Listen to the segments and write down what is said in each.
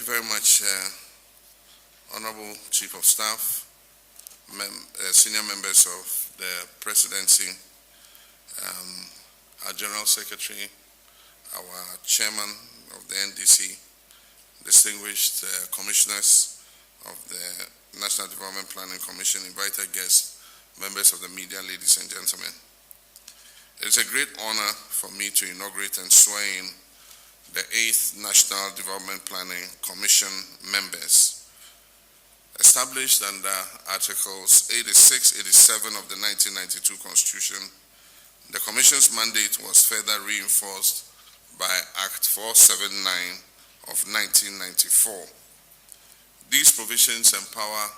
very much, Honorable Chief of Staff, senior members of the Presidency, our General Secretary, our Chairman of the NDC, distinguished commissioners of the National Development Planning Commission, invited guests, members of the media, ladies and gentlemen. It is a great honor for me to inaugurate and swear in the 8th National Development Planning Commission members. Established under Articles 86, 87 of the 1992 Constitution, the Commission's mandate was further reinforced by Act 479 of 1994. These provisions empower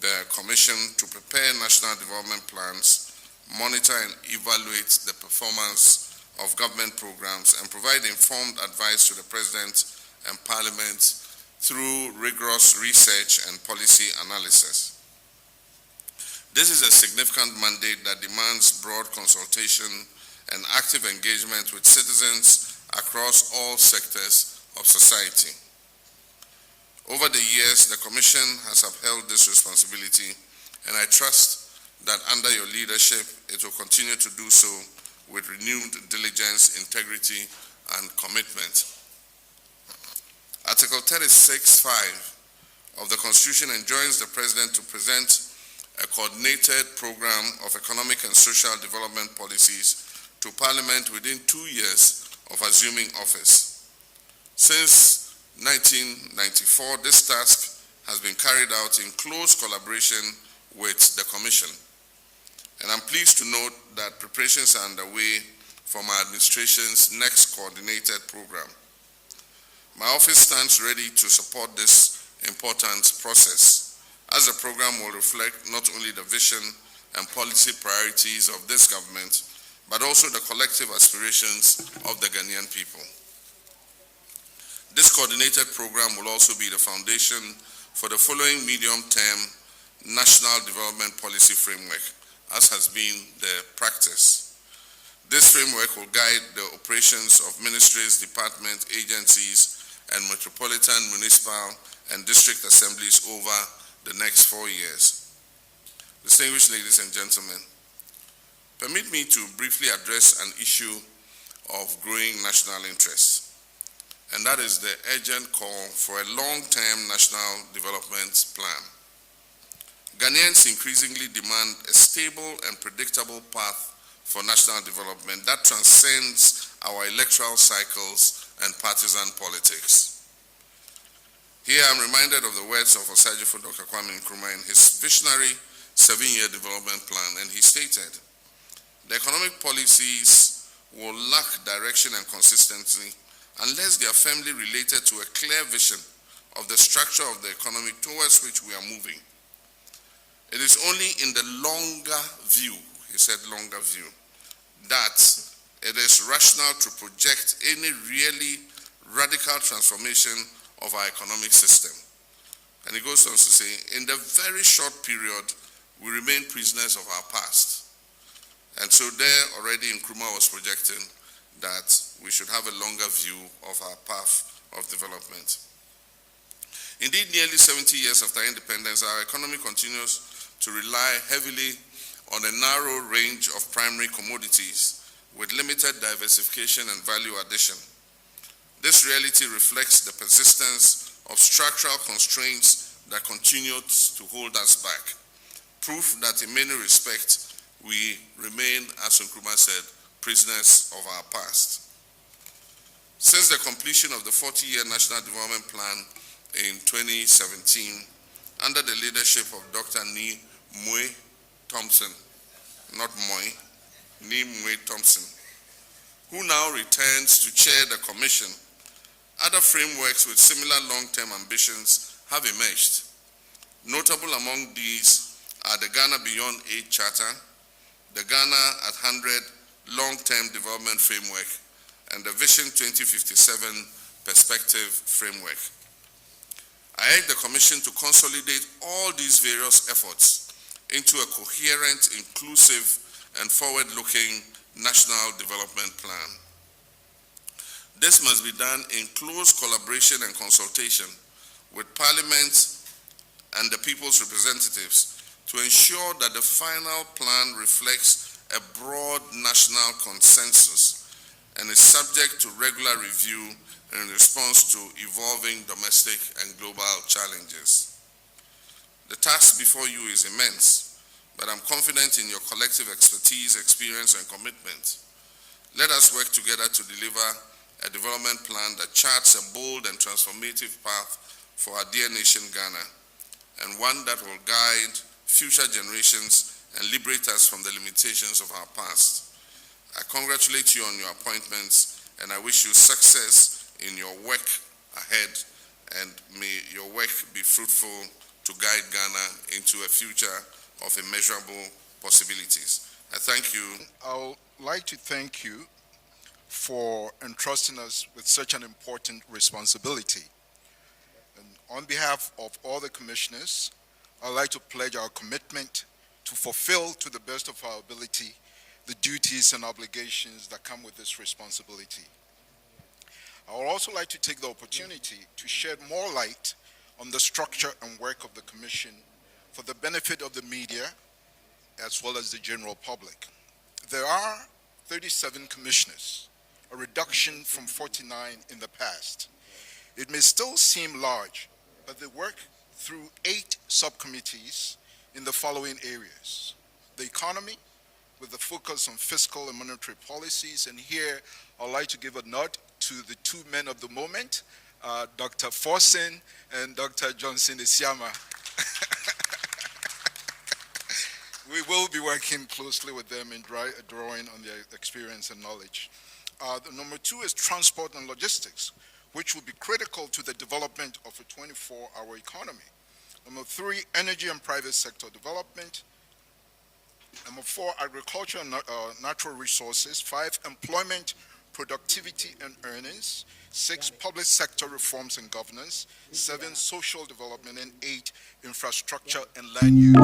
the Commission to prepare national development plans, monitor and evaluate the performance of government programs, and provide informed advice to the President and Parliament through rigorous research and policy analysis. This is a significant mandate that demands broad consultation and active engagement with citizens across all sectors of society. Over the years, the Commission has upheld this responsibility, and I trust that under your leadership, it will continue to do so with renewed diligence, integrity, and commitment. Article 36(5) of the Constitution enjoins the President to present a coordinated program of economic and social development policies to Parliament within 2 years of assuming office. Since 1994, this task has been carried out in close collaboration with the Commission. And I'm pleased to note that preparations are underway for my administration's next coordinated program. My office stands ready to support this important process, as the program will reflect not only the vision and policy priorities of this government, but also the collective aspirations of the Ghanaian people. This coordinated program will also be the foundation for the following medium-term National Development Policy Framework, as has been the practice. This framework will guide the operations of ministries, departments, agencies, and metropolitan, municipal, and district assemblies over the next 4 years. Distinguished ladies and gentlemen, permit me to briefly address an issue of growing national interest, and that is the urgent call for a long-term national development plan. Ghanaians increasingly demand a stable and predictable path for national development that transcends our electoral cycles and partisan politics. Here I'm reminded of the words of Osajifo Dr. Kwame Nkrumah in his visionary 7-year development plan, and he stated, "The economic policies will lack direction and consistency unless they are firmly related to a clear vision of the structure of the economy towards which we are moving. It is only in the longer view," he said longer view, "that it is rational to project any really radical transformation of our economic system." And he goes on to say, "In the very short period, we remain prisoners of our past." And so there already Nkrumah was projecting that we should have a longer view of our path of development. Indeed, nearly 70 years after independence, our economy continues to rely heavily on a narrow range of primary commodities with limited diversification and value addition. This reality reflects the persistence of structural constraints that continue to hold us back, proof that in many respects we remain, as Nkrumah said, prisoners of our past. Since the completion of the 40-year National Development Plan in 2017, under the leadership of Dr. Ni Mue Thompson, not Moy, Ni Mue Thompson, who now returns to chair the Commission, other frameworks with similar long-term ambitions have emerged. Notable among these are the Ghana Beyond Aid Charter, the Ghana at 100 Long-Term Development Framework, and the Vision 2057 Perspective Framework. I urge the Commission to consolidate all these various efforts into a coherent, inclusive, and forward-looking national development plan. This must be done in close collaboration and consultation with Parliament and the people's representatives to ensure that the final plan reflects a broad national consensus and is subject to regular review in response to evolving domestic and global challenges. The task before you is immense, but I'm confident in your collective expertise, experience, and commitment. Let us work together to deliver a development plan that charts a bold and transformative path for our dear nation, Ghana, and one that will guide future generations and liberate us from the limitations of our past. I congratulate you on your appointments, and I wish you success in your work ahead, and may your work be fruitful to guide Ghana into a future of immeasurable possibilities. I thank you. I would like to thank you for entrusting us with such an important responsibility. And on behalf of all the commissioners, I'd like to pledge our commitment to fulfill to the best of our ability the duties and obligations that come with this responsibility. I would also like to take the opportunity to shed more light on the structure and work of the Commission for the benefit of the media as well as the general public. There are 37 commissioners, a reduction from 49 in the past. It may still seem large, but they work through 8 subcommittees in the following areas: the economy, with the focus on fiscal and monetary policies, and here I'd like to give a nod to the 2 men of the moment, Dr. Forsen and Dr. Johnson Isiama. We will be working closely with them in drawing on their experience and knowledge. The number 2 is transport and logistics, which will be critical to the development of a 24-hour economy. Number 3, energy and private sector development. Number 4, agriculture and natural resources. 5, employment, productivity and earnings. 6, public sector reforms and governance. 7, social development. And 8, infrastructure and land use.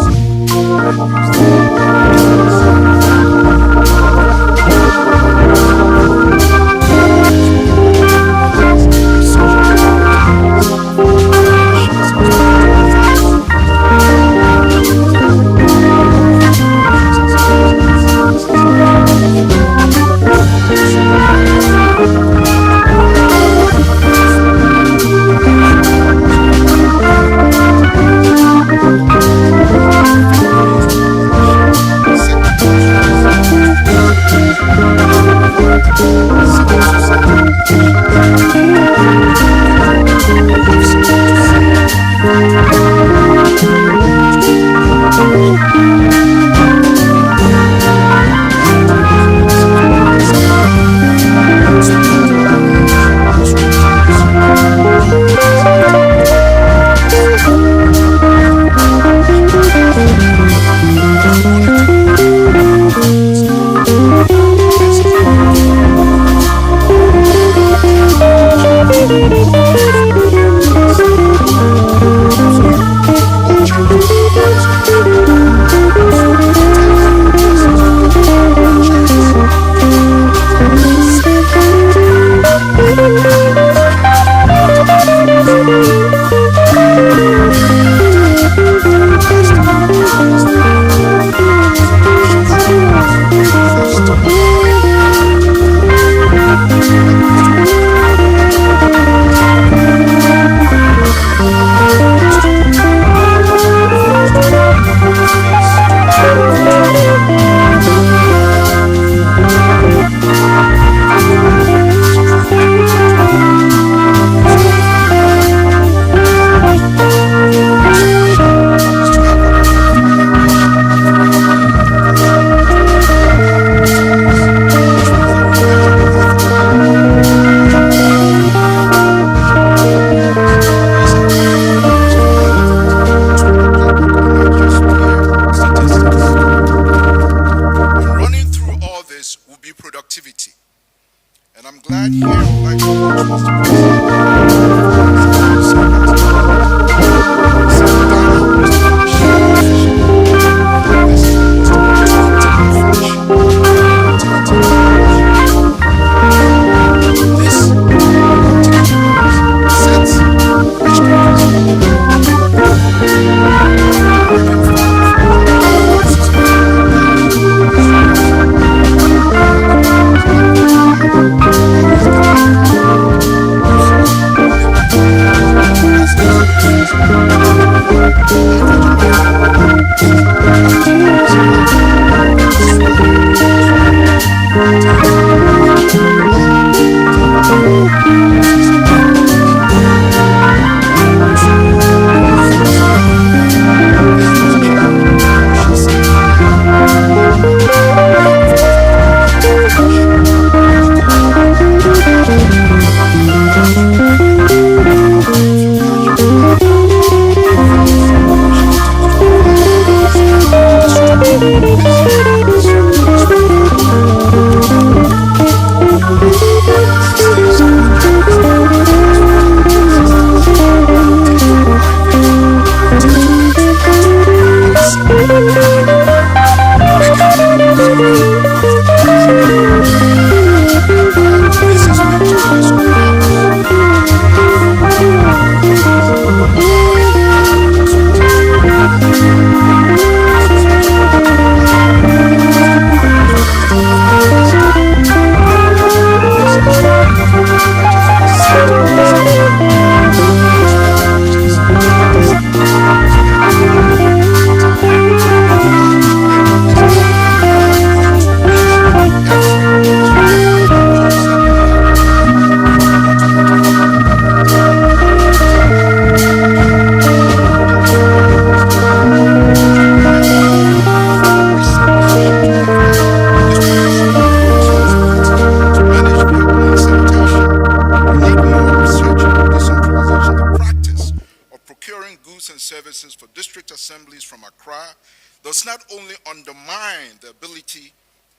goods and services for district assemblies from Accra does not only undermine the ability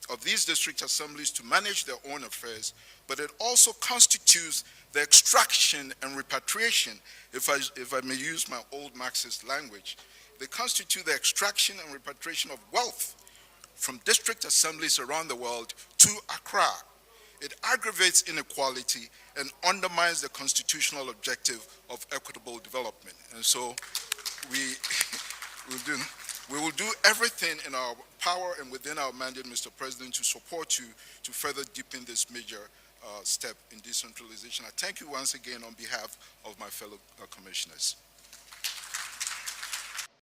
of these district assemblies to manage their own affairs, but it also constitutes the extraction and repatriation, if I may use my old Marxist language, they constitute the extraction and repatriation of wealth from district assemblies around the world to Accra. It aggravates inequality and undermines the constitutional objective of equitable development. And so we will do everything in our power and within our mandate, Mr. President, to support you to further deepen this major step in decentralization. I thank you once again on behalf of my fellow commissioners.